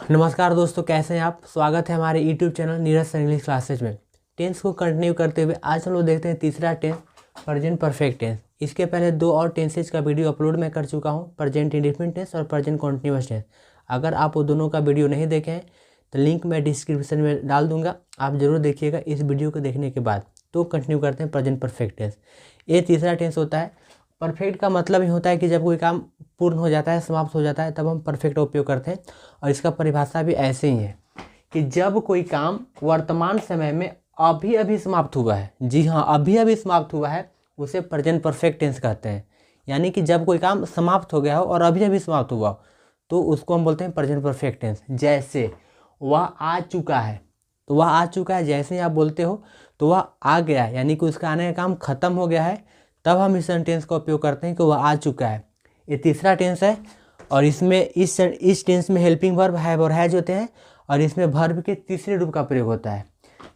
नमस्कार दोस्तों, कैसे हैं आप। स्वागत है हमारे YouTube channel Neeraj sir English classes में। टेंस को कंटिन्यू करते हुए आज हम लोग देखते हैं तीसरा टेंस, प्रेजेंट परफेक्ट टेंस। इसके पहले दो और टेंसेज का वीडियो अपलोड मैं कर चुका हूं, प्रेजेंट इंडेफिनिट टेंस और प्रेजेंट कॉन्टिन्यूअस टेंस। अगर आप वो दोनों का वीडियो नहीं देखे हैं तो लिंक मैं डिस्क्रिप्शन में डाल दूंगा, आप ज़रूर देखिएगा इस वीडियो को देखने के बाद। तो कंटिन्यू करते हैं प्रेजेंट परफेक्ट टेंस। ये तीसरा टेंस होता है। परफेक्ट का मतलब ही होता है कि जब कोई काम पूर्ण हो जाता है, समाप्त हो जाता है, तब हम परफेक्ट का उपयोग करते हैं। और इसका परिभाषा भी ऐसे ही है कि जब कोई काम वर्तमान समय में अभी अभी समाप्त हुआ है, जी हाँ अभी अभी समाप्त हुआ है, उसे प्रेजेंट परफेक्ट टेंस कहते हैं। यानी कि जब कोई काम समाप्त हो गया हो और अभी अभी समाप्त हुआ हो तो उसको हम बोलते हैं प्रेजेंट परफेक्ट टेंस। जैसे वह आ चुका है, तो वह आ चुका है जैसे ही आप बोलते हो तो वह आ गया है, यानी कि उसका आने का काम खत्म हो गया है, तब हम इस सेंटेंस का उपयोग करते हैं कि वह आ चुका है। ये तीसरा टेंस है और इसमें इस टेंस में हेल्पिंग वर्ब हैव और हैज होते हैं और इसमें वर्ब के तीसरे रूप का प्रयोग होता है।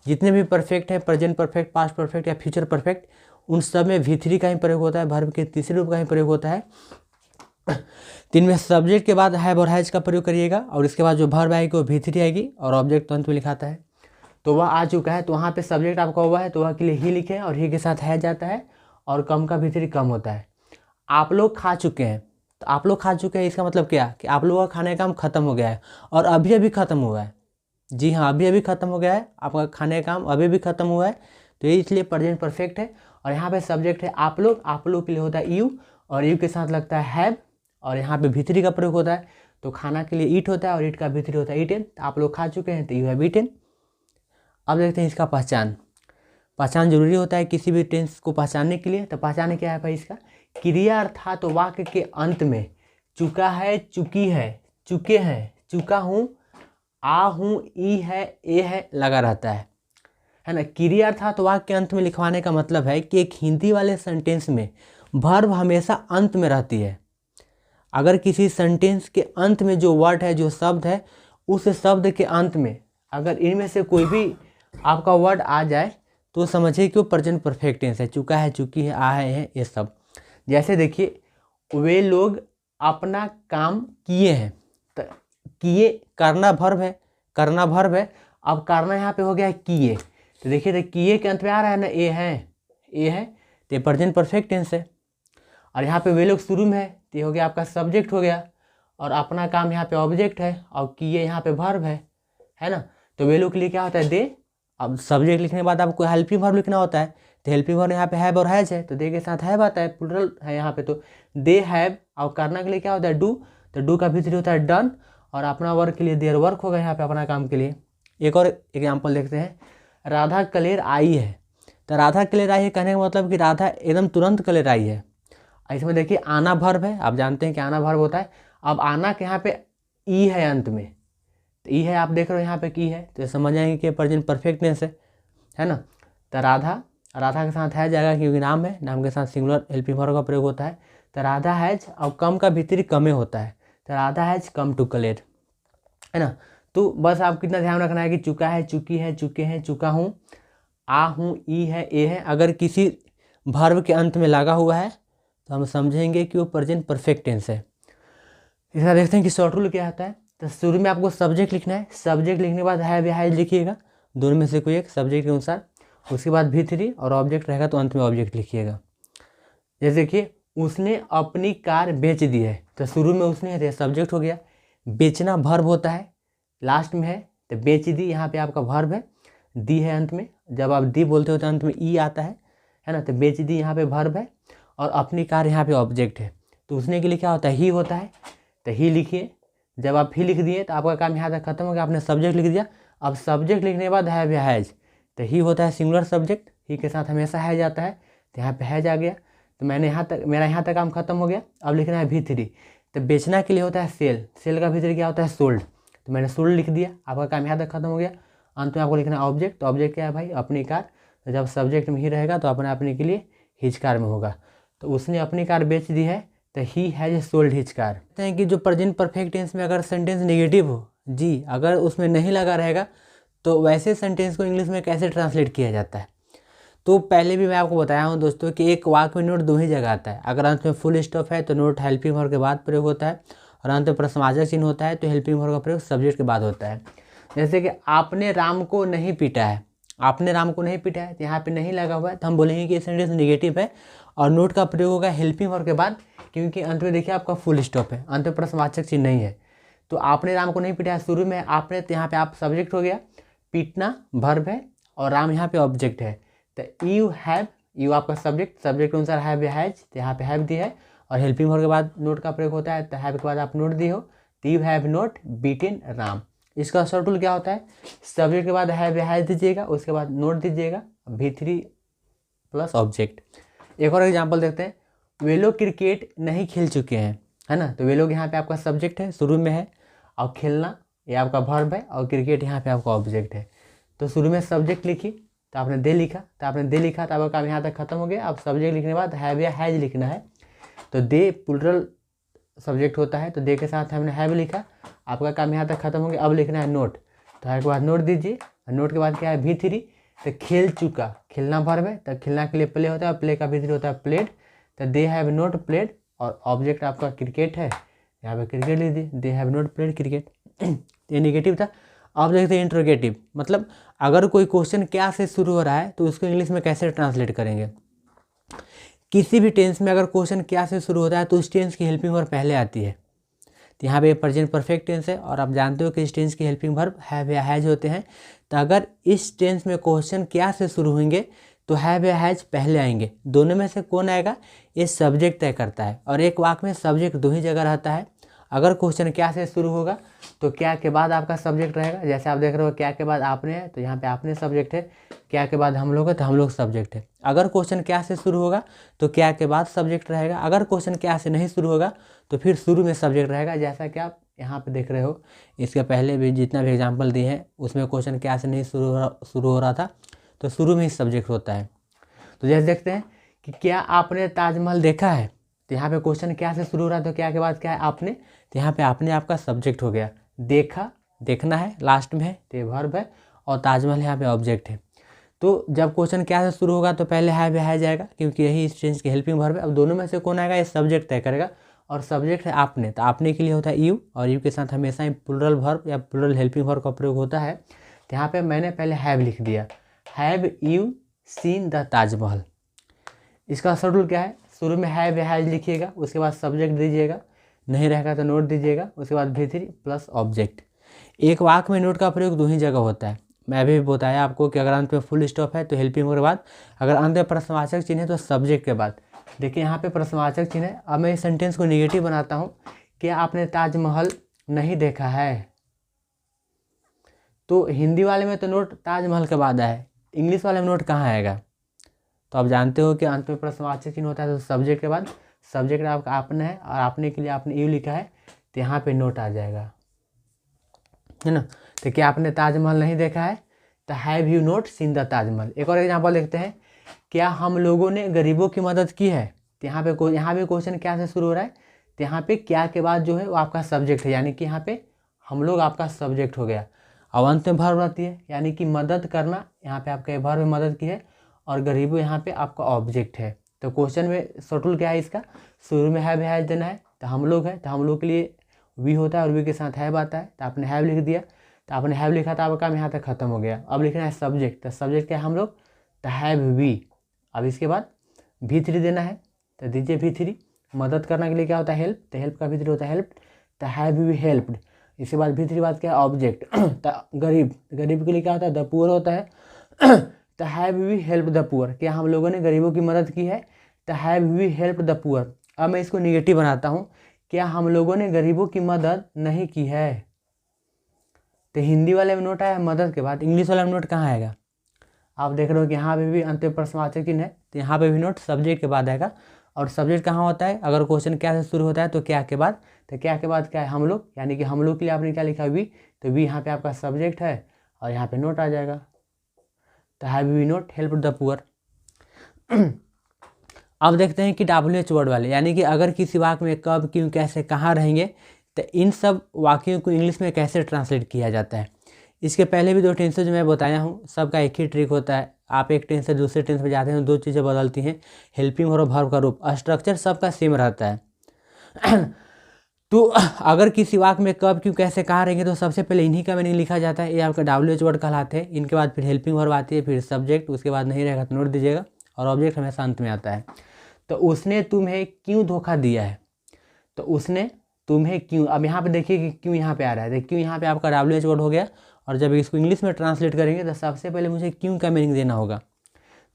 जितने भी परफेक्ट है, प्रेजेंट परफेक्ट, पास्ट परफेक्ट या फ्यूचर परफेक्ट, उन सब में V3 का ही प्रयोग होता है, वर्ब के तीसरे रूप का ही प्रयोग होता है। तो इनमें सब्जेक्ट के बाद हैव और हैज का प्रयोग करिएगा और इसके बाद जो वर्ब आएगी वो V3 आएगी और ऑब्जेक्ट तो अंत में लिखाता है। तो वह आ चुका है, तो वहाँ पे सब्जेक्ट आपका हुआ है तो वह के लिए ही लिखें और ही के साथ है जाता है और कम का V3 कम होता है। आप लोग खा चुके हैं, तो आप लोग खा चुके हैं इसका मतलब क्या कि आप लोगों का खाने का काम खत्म हो गया है और अभी अभी खत्म हुआ है। जी हाँ, अभी अभी खत्म हो गया है, आपका खाने का काम अभी भी खत्म हुआ है, तो ये इसलिए प्रेजेंट परफेक्ट है। और यहाँ पे सब्जेक्ट है आप लोग के लिए होता है यू और यू के साथ लगता है हैव और यहाँ पे V3 का प्रयोग होता है। तो खाना के लिए ईट होता है और ईट का V3 होता है ईटेन। तो आप लोग खा चुके हैं तो यू हैव ईटेन। अब देखते हैं इसका पहचान जरूरी होता है किसी भी टेंस को पहचानने के लिए। तो पहचान क्या है भाई इसका, क्रिया अर्थात वाक्य के अंत में चुका है, चुकी है, चुके हैं, चुका हूँ, आ हूँ, ई है, ए है लगा रहता है ना। क्रिया अर्थात वाक्य के अंत में लिखवाने का मतलब है कि एक हिंदी वाले सेंटेंस में वर्ब हमेशा अंत में रहती है। अगर किसी सेंटेंस के अंत में जो वर्ड है, जो शब्द है, उस शब्द के अंत में अगर इनमें से कोई भी आपका वर्ड आ जाए तो समझिए कि वो प्रेजेंट परफेक्ट टेंस है। चुका है, चुकी है, आ है, ये सब। जैसे देखिए, वे लोग अपना काम किए हैं, तो किए करना वर्ब है, करना वर्ब है। अब करना यहाँ पे हो गया है किए, तो देखिए तो किए के अंत में आ रहा है ना ए है, तो प्रेजेंट परफेक्ट टेंस है। और यहाँ पे वे लोग शुरू में है, तो ये हो गया आपका सब्जेक्ट हो गया और अपना काम यहाँ पे ऑब्जेक्ट है और किए यहाँ पे वर्ब है ना। तो वे लोग के लिए क्या होता है दे। अब सब्जेक्ट लिखने के बाद आपको हेल्पिंग वर्ब लिखना होता है, तो हेल्पिंग वर्ब यहाँ पे हैव और हैज है, तो दे के साथ हैव आता है, प्लूरल है यहाँ पे, तो दे हैव। और करना के लिए क्या होता है डू, तो डू का V3 होता है डन और अपना वर्क के लिए देयर वर्क होगा यहाँ पे अपना काम के लिए। एक और एग्जाम्पल देखते हैं, राधा कलेर आई है। तो राधा कलेर आई है कहने का मतलब कि राधा एकदम तुरंत कलेर आई है। इसमें देखिए आना वर्ब है, आप जानते हैं कि आना वर्ब होता है। अब आना के यहाँ पे ई है अंत में, तो ई है, आप देख रहे हो यहाँ पे की है, तो समझ जाएंगे कि प्रेजेंट परफेक्ट टेंस है ना। तो राधा के साथ है जाएगा क्योंकि नाम है, नाम के साथ सिंगुलर हेल्पिंग वर्ब का प्रयोग होता है। तो राधा हैज और कम का V3 कमे होता है, तो राधा हैज कम टू कलेर, है ना। तो बस आप कितना ध्यान रखना है कि चुका है, चुकी है, चुके हैं, चुका हूँ, आ हूँ, ई है, ए है, अगर किसी वर्ब के अंत में लगा हुआ है तो हम समझेंगे कि वो प्रेजेंट परफेक्ट टेंस है। इसका देखते हैं कि शॉर्ट रूल क्या आता है। तो शुरू में आपको सब्जेक्ट लिखना है, सब्जेक्ट लिखने के बाद हैव या हैज लिखिएगा, दोनों में से कोई एक सब्जेक्ट के अनुसार। उसके बाद V3 और ऑब्जेक्ट रहेगा तो अंत में ऑब्जेक्ट लिखिएगा। जैसे देखिए, उसने अपनी कार बेच दी है, तो शुरू में उसने है सब्जेक्ट हो गया, बेचना वर्ब होता है, लास्ट में है तो बेच दी, यहाँ पे आपका वर्ब है, दी है अंत में, जब आप दी बोलते हो तो अंत में ई आता है ना। तो बेच दी यहाँ पे वर्ब है और अपनी कार यहाँ पे ऑब्जेक्ट है। तो उसने के लिए क्या होता है ही होता है, तो ही लिखिए। जब आप ही लिख दिए तो आपका काम यहाँ तक खत्म हो गया, आपने सब्जेक्ट लिख दिया। अब सब्जेक्ट लिखने के बाद हैव या हैज, तो ही होता है सिंगुलर सब्जेक्ट, ही के साथ हमेशा हैज आता है, तो यहाँ पे हैज आ गया। तो मेरा यहाँ तक काम खत्म हो गया। अब लिखना है V3, तो बेचना के लिए होता है सेल का V3 क्या होता है सोल्ड, तो मैंने सोल्ड लिख दिया, आपका काम यहाँ तक खत्म हो गया। अंत में आपको लिखना है ऑब्जेक्ट, तो ऑब्जेक्ट क्या है भाई अपनी कार, तो जब सब्जेक्ट में ही रहेगा तो अपने के लिए हिज कार में होगा। तो उसने अपनी कार बेच दी है, तो he has sold his car. कहते हैं कि जो प्रेजेंट परफेक्ट टेंस में अगर सेंटेंस नेगेटिव हो, जी अगर उसमें नहीं लगा रहेगा, तो वैसे सेंटेंस को इंग्लिश में कैसे ट्रांसलेट किया जाता है। तो पहले भी मैं आपको बताया हूँ दोस्तों कि एक वाक्य में नोट दो ही जगह आता है। अगर अंत में फुल स्टॉप है तो नोट हेल्पिंग वर्ब के बाद प्रयोग होता है, और अंत में प्रश्नवाचक चिन्ह होता है तो हेल्पिंग वर्ब का प्रयोग सब्जेक्ट के बाद होता है। जैसे कि आपने राम को नहीं पीटा है, आपने राम को नहीं पीटा है, तो यहाँ पे नहीं लगा हुआ है तो हम बोलेंगे कि सेंटेंस निगेटिव है और नोट का प्रयोग होगा हेल्पिंग वर्ब के बाद, क्योंकि अंत में देखिए आपका फुल स्टॉप है, अंत में प्रश्नवाचक चिन्ह नहीं है। तो आपने राम को नहीं पीटा है, शुरू में आपने, तो यहाँ पे आप सब्जेक्ट हो गया, पीटना वर्ब है और राम यहाँ पे ऑब्जेक्ट है। तो यू हैव, यू आपका सब्जेक्ट, सब्जेक्ट के अनुसार हैव या हैज, तो यहाँ पे हैव दी है और हेल्पिंग वर्ब के बाद नोट का प्रयोग होता है। तो हैव के बाद आप नोट दी हो, तो you have note beaten Ram. इसका शॉर्ट रूल क्या होता है, सब्जेक्ट के बाद हैव या हैज दीजिएगा, उसके बाद नोट दीजिएगा, V3 प्लस ऑब्जेक्ट। एक और एग्जाम्पल देखते हैं, वे लोग क्रिकेट नहीं खेल चुके हैं, है ना। तो वे लोग यहाँ पे आपका सब्जेक्ट है, शुरू में है, और खेलना ये आपका वर्ब है और क्रिकेट यहाँ पे आपका ऑब्जेक्ट है। तो शुरू में सब्जेक्ट लिखी तो आपने दे लिखा, तो आपने दे लिखा तो आपका काम यहाँ तक खत्म हो गया। अब सब्जेक्ट लिखने के बाद हैव या हैज लिखना है, तो दे प्लूरल सब्जेक्ट होता है, तो दे के साथ हमने हैव लिखा, आपका काम यहाँ तक खत्म हो गया। अब लिखना है नोट, तो हैव के बाद नोट दीजिए, नोट के बाद क्या है V3, तो खेल चुका, खेलना वर्ब है, तो खेलना के लिए प्ले होता है, प्ले का V3 होता है प्लेड, तो दे हैव नोट प्लेड और ऑब्जेक्ट आपका क्रिकेट है, यहाँ पे क्रिकेट लीजिए, they have note played cricket. ये नेगेटिव था। अब देखते हैं इंट्रोगेटिव, मतलब अगर कोई क्वेश्चन क्या से शुरू हो रहा है तो उसको इंग्लिश में कैसे ट्रांसलेट करेंगे। किसी भी टेंस में अगर क्वेश्चन क्या से शुरू होता है तो उस टेंस की हेल्पिंग वर्ब पहले आती है। तो यहाँ पे प्रेजेंट परफेक्ट टेंस है और आप जानते हो कि इस टेंस की हेल्पिंग वर्ब हैव या हैज होते हैं। तो अगर इस टेंस में क्वेश्चन क्या से शुरू होंगे तो हैव या हैज पहले आएंगे, दोनों में से कौन आएगा ये सब्जेक्ट तय करता है। और एक वाक्य में सब्जेक्ट दो ही जगह रहता है, अगर क्वेश्चन क्या से शुरू होगा तो क्या के बाद आपका सब्जेक्ट रहेगा। जैसे आप देख रहे हो क्या के बाद आपने है, तो यहाँ पे आपने सब्जेक्ट है, क्या के बाद हम लोग है तो हम लोग सब्जेक्ट है। अगर क्वेश्चन क्या से शुरू होगा तो क्या के बाद सब्जेक्ट रहेगा, अगर क्वेश्चन क्या से नहीं शुरू होगा तो फिर शुरू में सब्जेक्ट रहेगा। जैसा कि आप यहाँ पे देख रहे हो, इसके पहले भी जितना भी एग्जाम्पल दिए हैं उसमें क्वेश्चन क्या से नहीं शुरू हो रहा था तो शुरू में ही सब्जेक्ट होता है। तो जैसे देखते हैं कि क्या आपने ताजमहल देखा है, तो यहाँ पे क्वेश्चन क्या से शुरू हो रहा है तो क्या के बाद क्या है आपने, तो यहाँ पे आपने आपका सब्जेक्ट हो गया। देखा, देखना है लास्ट में है तो ये वर्ब है और ताजमहल यहाँ पे ऑब्जेक्ट है। तो जब क्वेश्चन क्या से शुरू होगा तो पहले हैव या हैज जाएगा, क्योंकि यही इस टेंस की हेल्पिंग वर्ब है। अब दोनों में से कौन आएगा ये सब्जेक्ट तय करेगा और सब्जेक्ट है आपने, तो आपने के लिए होता है यू और यू के साथ हमेशा ही प्लूरल वर्ब या प्लूरल हेल्पिंग वर्ब का प्रयोग होता है। तो यहाँ पे मैंने पहले हैव लिख दिया, have you seen the Taj Mahal. इसका शेड्यूल क्या है, शुरू में हैव या हैज लिखिएगा, उसके बाद सब्जेक्ट दीजिएगा, नहीं रहेगा तो नोट दीजिएगा, उसके बाद V3 प्लस ऑब्जेक्ट। एक वाक्य में नोट का प्रयोग दो ही जगह होता है। मैं अभी भी बताया आपको कि अगर अंत में फुल स्टॉप है तो हेल्पिंग वर्ब के बाद, अगर अंत में प्रश्नवाचक चिन्ह है तो सब्जेक्ट के बाद। देखिए यहाँ पे प्रश्नवाचक चिन्ह है। अब मैं इस सेंटेंस को निगेटिव बनाता हूँ, क्या आपने ताजमहल नहीं देखा है, तो हिंदी वाले में तो नोट ताजमहल के बाद है, इंग्लिश वाले में नोट कहाँ आएगा। तो आप जानते हो कि अंत में प्रश्नवाचक चिन्ह होता है तो सब्जेक्ट के बाद, सब्जेक्ट आपका आपने है और आपने के लिए आपने यू लिखा है तो यहाँ पे नोट आ जाएगा, है ना। तो क्या आपने ताजमहल नहीं देखा है, तो have you note seen the Taj Mahal. एक और एग्जांपल देखते हैं, क्या हम लोगों ने गरीबों की मदद की है, तो यहाँ पे क्वेश्चन क्या से शुरू हो रहा है, तो यहाँ पे क्या के बाद जो है वो आपका सब्जेक्ट है, यानी कि यहाँ पे हम लोग आपका सब्जेक्ट हो गया। अब अंत में वर्ब रहती है, यानी कि मदद करना, यहाँ पे आपका वर्ब में मदद की है और गरीबों यहाँ पे आपका ऑब्जेक्ट है। तो क्वेश्चन में शॉर्ट क्या है इसका, शुरू में हैव हैज देना है, तो हम लोग है तो हम लोग के लिए वी होता है और वी के साथ हैव आता है, तो आपने हैव लिख दिया, तो आपने हैव लिखा था, आपका काम यहाँ तक खत्म हो गया। अब लिखना है सब्जेक्ट, तो सब्जेक्ट क्या है हम लोग, तो हैव वी। अब इसके बाद V3 देना है, तो दीजिए V3। मदद करने के लिए क्या होता है हेल्प, तो हेल्प का V3 होता है हेल्प, तो हैव वी हेल्प्ड। इसके बाद V3 बाद क्या है ऑब्जेक्ट, तो गरीब, गरीब के लिए क्या होता है द पुअर होता है, तो have we help the poor, क्या हम लोगों ने गरीबों की मदद की है, तो have we help the poor. अब मैं इसको निगेटिव बनाता हूँ, क्या हम लोगों ने गरीबों की मदद नहीं की है, तो हिंदी वाले में नोट आया मदद के बाद, इंग्लिश वाले में नोट कहाँ आएगा। आप देख रहे हो कि यहाँ पे भी अंत में प्रश्नवाचक चिन्ह है, तो यहाँ पे भी नोट सब्जेक्ट के बाद आएगा। और सब्जेक्ट कहाँ होता है, अगर क्वेश्चन क्या से शुरू होता है तो क्या के बाद, तो क्या के बाद क्या है हम लोग, यानी कि हम लोग के लिए आपने क्या लिखा वी, तो वी यहाँ पे आपका सब्जेक्ट है और यहाँ पे नोट आ जाएगा, तो have we not help the poor. अब देखते हैं कि WH वर्ड वाले, यानी कि अगर किसी वाक्य में कब, क्यों, कैसे, कहाँ रहेंगे, तो इन सब वाक्यों को इंग्लिश में कैसे ट्रांसलेट किया जाता है। इसके पहले भी दो टेंसेज मैं बताया हूँ, सबका एक ही ट्रिक होता है। आप एक टेंस से दूसरे टेंस में जाते हैं, दो चीज़ें बदलती हैं, हेल्पिंग और वर्ब का रूप, स्ट्रक्चर सबका सेम रहता है। तो अगर किसी वाक्य में कब क्यों कैसे कहाँ रहेंगे तो सबसे पहले इन्हीं का मीनिंग लिखा जाता है। ये आपका WH वर्ड कहलाते हैं। इनके बाद फिर हेल्पिंग वर्ब आती है, फिर सब्जेक्ट, उसके बाद नहीं रहेगा तो नोट दीजिएगा, और ऑब्जेक्ट हमेशा अंत में आता है। तो उसने तुम्हें क्यों धोखा दिया है, तो उसने तुम्हें क्यों, अब यहाँ पे देखिए कि क्यों यहाँ पे आ रहा है, क्यों यहाँ पे आपका WH वर्ड हो गया। और जब इसको इंग्लिश में ट्रांसलेट करेंगे तो सबसे पहले मुझे क्यों का मीनिंग देना होगा।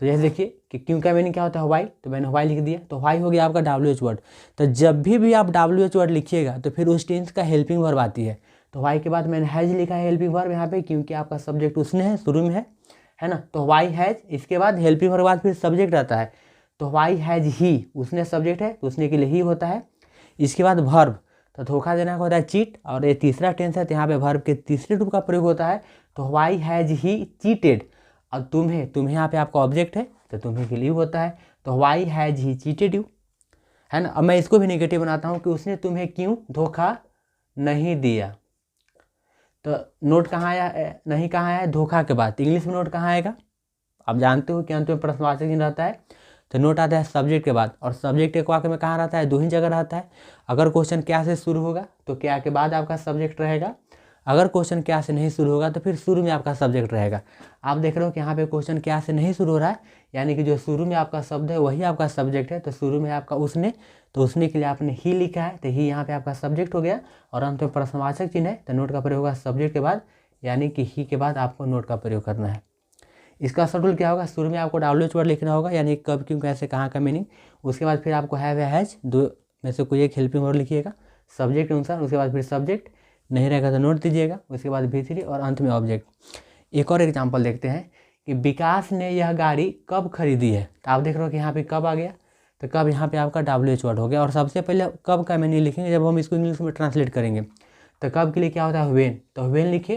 तो जैसे देखिए कि क्यों का मीनिंग क्या होता है, वाई, तो मैंने वाई लिख दिया, तो वाई हो गया आपका WH वर्ड। तो जब भी आप WH वर्ड लिखिएगा तो फिर उस टेंस का हेल्पिंग वर्ब आती है। तो वाई के बाद मैंने हैज लिखा है हेल्पिंग वर्ब यहाँ पे, क्योंकि आपका सब्जेक्ट उसने है, शुरू में है ना। तो वाई हैज, इसके बाद हेल्पिंग वर्ब बाद फिर सब्जेक्ट आता है। तो वाई हैज ही, उसने सब्जेक्ट है तो उसने के लिए ही होता है। इसके बाद वर्ब, तो धोखा देना का होता है चीट, और ये तीसरा टेंस है तो यहाँ पे वर्ब के तीसरे रूप का प्रयोग होता है। तो वाई हैज ही चीटेड, और तुम्हें यहाँ पे आपका ऑब्जेक्ट है तो तुम्हें के लिए होता है। तो why has he cheated you, है ना। अब मैं इसको भी नेगेटिव बनाता हूँ कि उसने तुम्हें क्यों धोखा नहीं दिया। तो नोट कहाँ आया, नहीं कहाँ आया, धोखा के बाद। इंग्लिश में नोट कहाँ आएगा, आप जानते हो कि अंत में प्रश्नवाचक चिन्ह रहता है, तो नोट आता है सब्जेक्ट के बाद। और सब्जेक्ट एक वाक्य में कहाँ रहता है, दो ही जगह रहता है। अगर क्वेश्चन क्या से शुरू होगा तो क्या के बाद आपका सब्जेक्ट रहेगा, अगर क्वेश्चन क्या से नहीं शुरू होगा तो फिर शुरू में आपका सब्जेक्ट रहेगा। आप देख रहे हो कि यहाँ पे क्वेश्चन क्या से नहीं शुरू हो रहा है, यानी कि जो शुरू में आपका शब्द है वही आपका सब्जेक्ट है। तो शुरू में आपका उसने, तो उसने के लिए आपने ही लिखा है, तो ही यहाँ पे आपका सब्जेक्ट हो गया। और अंत में प्रश्नवाचक चिन्ह है तो नोट का प्रयोग होगा सब्जेक्ट के बाद, यानी कि ही के बाद आपको नोट का प्रयोग करना है। इसका शेड्यूल क्या होगा, शुरू में आपको WH वर्ड लिखना होगा, यानी कब क्यों कैसे कहाँ का मीनिंग। उसके बाद फिर आपको हैव या हैज, दो में से कोई एक हेल्पिंग वर्ड लिखिएगा सब्जेक्ट के अनुसार। उसके बाद फिर सब्जेक्ट, नहीं रहेगा तो नोट दीजिएगा। उसके बाद V3 और अंत में ऑब्जेक्ट। एक और एग्जाम्पल देखते हैं कि विकास ने यह गाड़ी कब खरीदी है। तो आप देख रहे हो कि यहाँ पे कब आ गया, तो कब यहाँ पे आपका WH वर्ड हो गया। और सबसे पहले कब का मीनिंग लिखेंगे जब हम इसको इंग्लिश में ट्रांसलेट करेंगे। तो कब के लिए क्या होता है, व्हेन, तो व्हेन लिखे,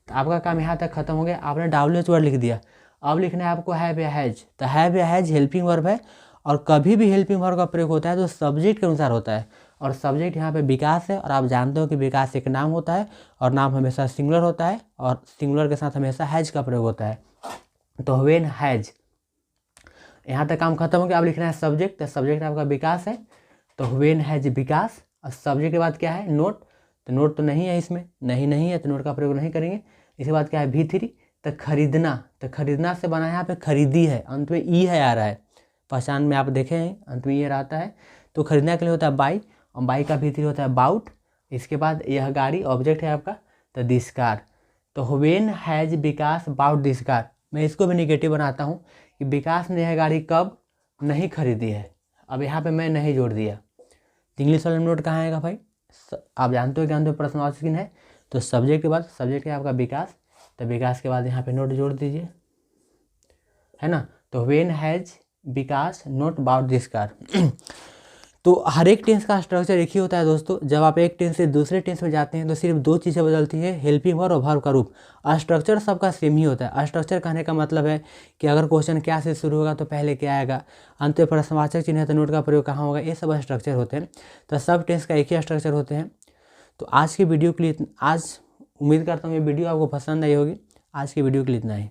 तो आपका काम यहाँ तक खत्म हो गया। आपने WH वर्ड लिख दिया, अब लिखना है आपको हैव या हैज। तो हैव या हैज हेल्पिंग वर्ब है, और कभी भी हेल्पिंग वर्ब का प्रयोग होता है तो सब्जेक्ट के अनुसार होता है। और सब्जेक्ट यहाँ पे विकास है, और आप जानते हो कि विकास एक नाम होता है, और नाम हमेशा सिंगुलर होता है, और सिंगुलर के साथ हमेशा हैज का प्रयोग होता है। तो व्हेन हैज, यहाँ तक काम खत्म हो गया। अब लिखना है सब्जेक्ट, तो सब्जेक्ट आपका विकास है, तो व्हेन हैज विकास। और सब्जेक्ट के बाद क्या है, नोट, तो नोट तो नहीं है इसमें, नहीं है तो नोट का प्रयोग नहीं करेंगे। इसके बाद क्या है V3, तो खरीदना, तो खरीदना से बना है यहाँ पे खरीदी है, अंत में ई है आ रहा है, पहचान में आप देखे हैं अंत में ये रहता है। तो खरीदना के लिए होता है बाई, और बाई का V3 होता है बाउट। इसके बाद यह गाड़ी ऑब्जेक्ट है आपका, तो दिस कार। तो when has Vikas bought this car. मैं इसको भी नेगेटिव बनाता हूँ कि विकास ने यह गाड़ी कब नहीं खरीदी है। अब यहाँ पे मैं नहीं जोड़ दिया, इंग्लिश वाला नोट कहाँ आएगा भाई, आप जानते हो कि अंत में प्रश्नवाचक चिन्ह है। तो सब्जेक्ट के बाद, सब्जेक्ट है आपका विकास, तो विकास के बाद यहाँ पे नोट जोड़ दीजिए, है ना। तो when has Vikas not bought this car. तो हर एक टेंस का स्ट्रक्चर एक ही होता है दोस्तों। जब आप एक टेंस से दूसरे टेंस में जाते हैं तो सिर्फ दो चीज़ें बदलती है, हेल्पिंग वर्ब और वर्ब का रूप। स्ट्रक्चर सबका सेम ही होता है। स्ट्रक्चर कहने का मतलब है कि अगर क्वेश्चन क्या से शुरू होगा तो पहले क्या आएगा, अंत में प्रश्नवाचक चिन्ह है तो नोट का प्रयोग कहाँ होगा, ये सब स्ट्रक्चर होते हैं। तो सब टेंस का एक ही स्ट्रक्चर होते हैं। तो आज की वीडियो के लिए, आज उम्मीद करता हूँ ये वीडियो आपको पसंद आई होगी। आज की वीडियो के लिए इतना ही।